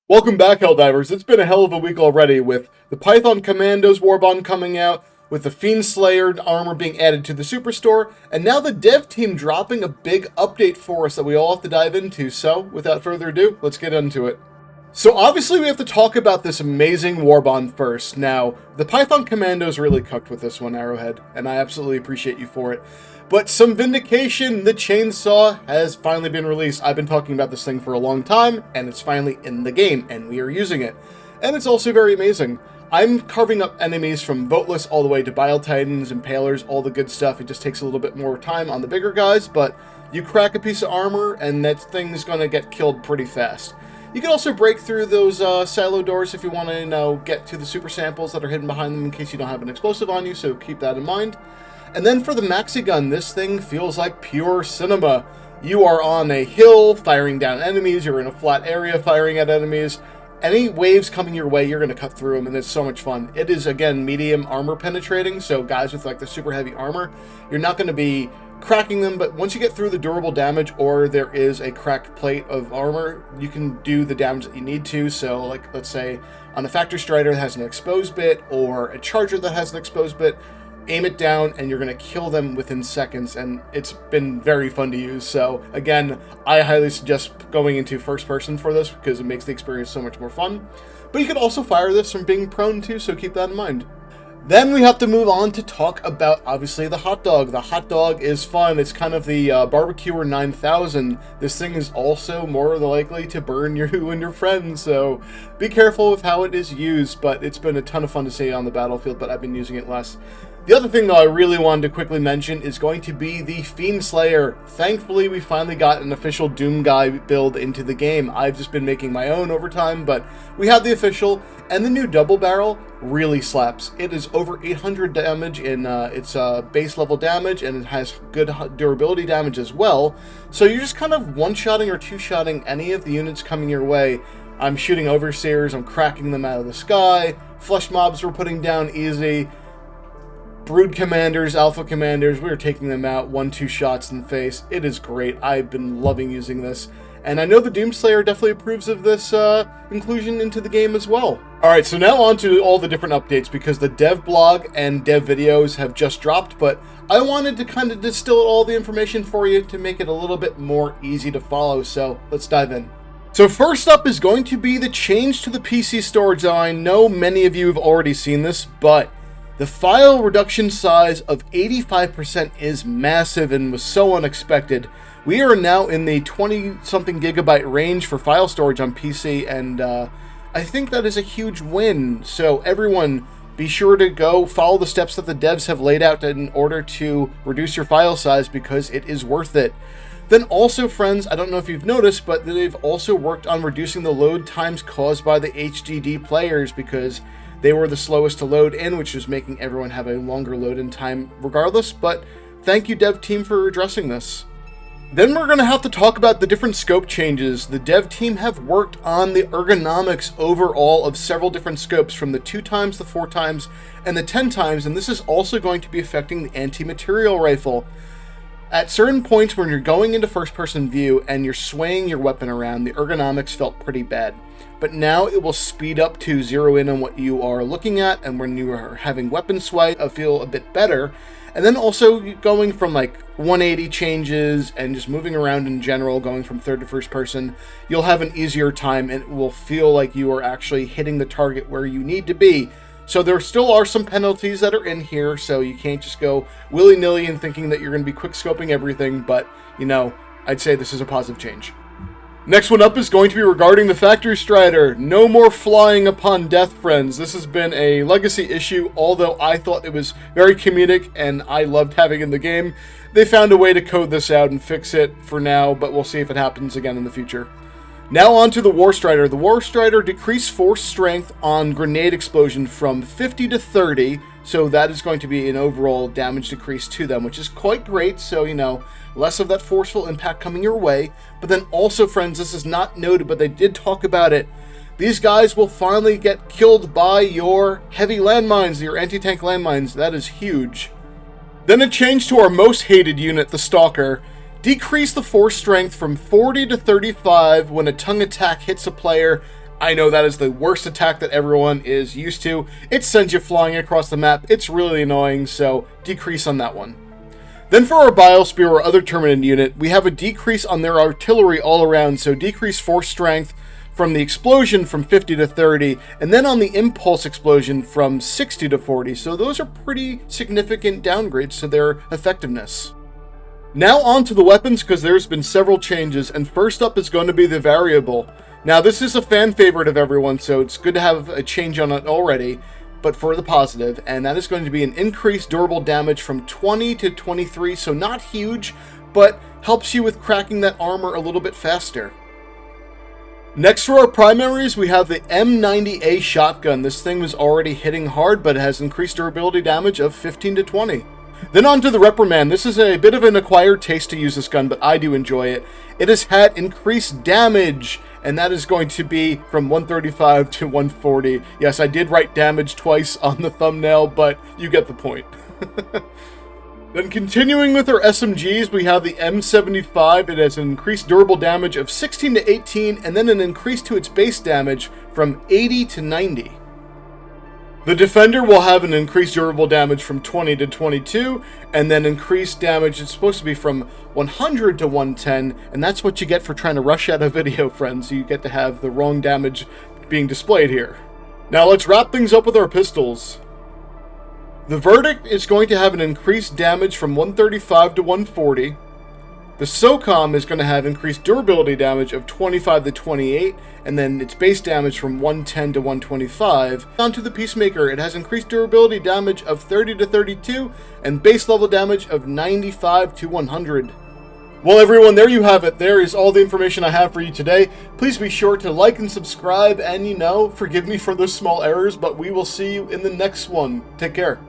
Welcome back, Helldivers. It's been a hell of a week already, with the Python Commandos Warbond coming out, with the Fiend Slayer armor being added to the Superstore, and now the dev team dropping a big update for us that we all have to dive into. So, without further ado, let's get into it. So obviously we have to talk about this amazing Warbond first. Now, the Python Commandos really cooked with this one, Arrowhead, and I absolutely appreciate you for it. But some vindication, the chainsaw has finally been released. I've been talking about this thing for a long time, and it's finally in the game, and we are using it. And it's also very amazing. I'm carving up enemies from Voteless all the way to Bile Titans, Impalers, all the good stuff. It just takes a little bit more time on the bigger guys, but you crack a piece of armor, and that thing's gonna get killed pretty fast. You can also break through those silo doors if you want to, get to the super samples that are hidden behind them in case you don't have an explosive on you, so keep that in mind. And then for the maxi gun, this thing feels like pure cinema. You are on a hill firing down enemies, you're in a flat area firing at enemies. Any waves coming your way, you're going to cut through them, and it's so much fun. It is, again, medium armor penetrating, so guys with like the super heavy armor, you're not going to be cracking them, but once you get through the durable damage or there is a cracked plate of armor, you can do the damage that you need to. So like, let's say on a factory strider that has an exposed bit or a charger that has an exposed bit, aim it down and you're going to kill them within seconds, and it's been very fun to use. So again, I highly suggest going into first person for this because it makes the experience so much more fun. But you can also fire this from being prone too, so keep that in mind. Then we have to move on to talk about, obviously, the hot dog. The hot dog is fun. It's kind of the Barbecuer 9000. This thing is also more likely to burn you and your friends, so be careful with how it is used, but it's been a ton of fun to see on the battlefield, but I've been using it less. The other thing, though, I really wanted to quickly mention is going to be the Fiend Slayer. Thankfully, we finally got an official Doom Guy build into the game. I've just been making my own over time, but we have the official, and the new double barrel really slaps. It is over 800 damage in its base level damage, and it has good durability damage as well. So you're just kind of one-shotting or two-shotting any of the units coming your way. I'm shooting Overseers, I'm cracking them out of the sky, Flush Mobs we're putting down easy, Brood Commanders, Alpha Commanders, we are taking them out 1-2 shots in the face. It is great. I've been loving using this. And I know the Doomslayer definitely approves of this inclusion into the game as well. Alright, so now on to all the different updates, because the dev blog and dev videos have just dropped, but I wanted to kind of distill all the information for you to make it a little bit more easy to follow, so let's dive in. So first up is going to be the change to the PC storage. Now, I know many of you have already seen this, but the file reduction size of 85% is massive and was so unexpected. We are now in the 20-something gigabyte range for file storage on PC, and I think that is a huge win. So everyone, be sure to go follow the steps that the devs have laid out in order to reduce your file size, because it is worth it. Then also, friends, I don't know if you've noticed, but they've also worked on reducing the load times caused by the HDD players, because they were the slowest to load in, which is making everyone have a longer load in time regardless. But thank you, dev team, for addressing this. Then we're going to have to talk about the different scope changes. The dev team have worked on the ergonomics overall of several different scopes, from the 2x, the 4x, and the 10x, and this is also going to be affecting the anti-material rifle. At certain points when you're going into first-person view and you're swaying your weapon around, the ergonomics felt pretty bad. But now it will speed up to zero in on what you are looking at, and when you are having weapon sway, I feel a bit better. And then also going from like 180 changes and just moving around in general, going from third to first person, you'll have an easier time, and it will feel like you are actually hitting the target where you need to be. So there still are some penalties that are in here, so you can't just go willy-nilly and thinking that you're going to be quick-scoping everything, but, I'd say this is a positive change. Next one up is going to be regarding the Factory Strider. No more flying upon death, friends. This has been a legacy issue, although I thought it was very comedic and I loved having it in the game. They found a way to code this out and fix it for now, but we'll see if it happens again in the future. Now on to the War Strider. The War Strider decreased force strength on grenade explosion from 50 to 30, so that is going to be an overall damage decrease to them, which is quite great, so, less of that forceful impact coming your way. But then also, friends, this is not noted, but they did talk about it. These guys will finally get killed by your heavy landmines, your anti-tank landmines. That is huge. Then a change to our most hated unit, the Stalker. Decrease the force strength from 40 to 35 when a tongue attack hits a player I know that is the worst attack that everyone is used to. It sends you flying across the map. It's really annoying, so decrease on that one. Then for our Bilespear or other Terminid unit, we have a decrease on their artillery all around, so decrease force strength from the explosion from 50 to 30, and then on the impulse explosion from 60 to 40, so those are pretty significant downgrades to their effectiveness. Now on to the weapons, because there's been several changes, and first up is going to be the variable. Now this is a fan favorite of everyone, so it's good to have a change on it already, but for the positive, and that is going to be an increased durable damage from 20 to 23, so not huge, but helps you with cracking that armor a little bit faster. Next for our primaries, we have the M90A shotgun. This thing was already hitting hard, but it has increased durability damage of 15 to 20. Then on to the Reprimand. This is a bit of an acquired taste to use this gun, but I do enjoy it. It has had increased damage, and that is going to be from 135 to 140. Yes, I did write damage twice on the thumbnail, but you get the point. Then continuing with our SMGs, we have the M75. It has an increased durable damage of 16 to 18, and then an increase to its base damage from 80 to 90. The Defender will have an increased durable damage from 20 to 22, and then increased damage, it's supposed to be from 100 to 110, and that's what you get for trying to rush out a video, friends. You get to have the wrong damage being displayed here. Now let's wrap things up with our pistols. The Verdict is going to have an increased damage from 135 to 140. The SOCOM is going to have increased durability damage of 25 to 28, and then its base damage from 110 to 125. On to the Peacemaker, it has increased durability damage of 30 to 32, and base level damage of 95 to 100. Well everyone, there you have it. There is all the information I have for you today. Please be sure to like and subscribe, and forgive me for those small errors, but we will see you in the next one. Take care.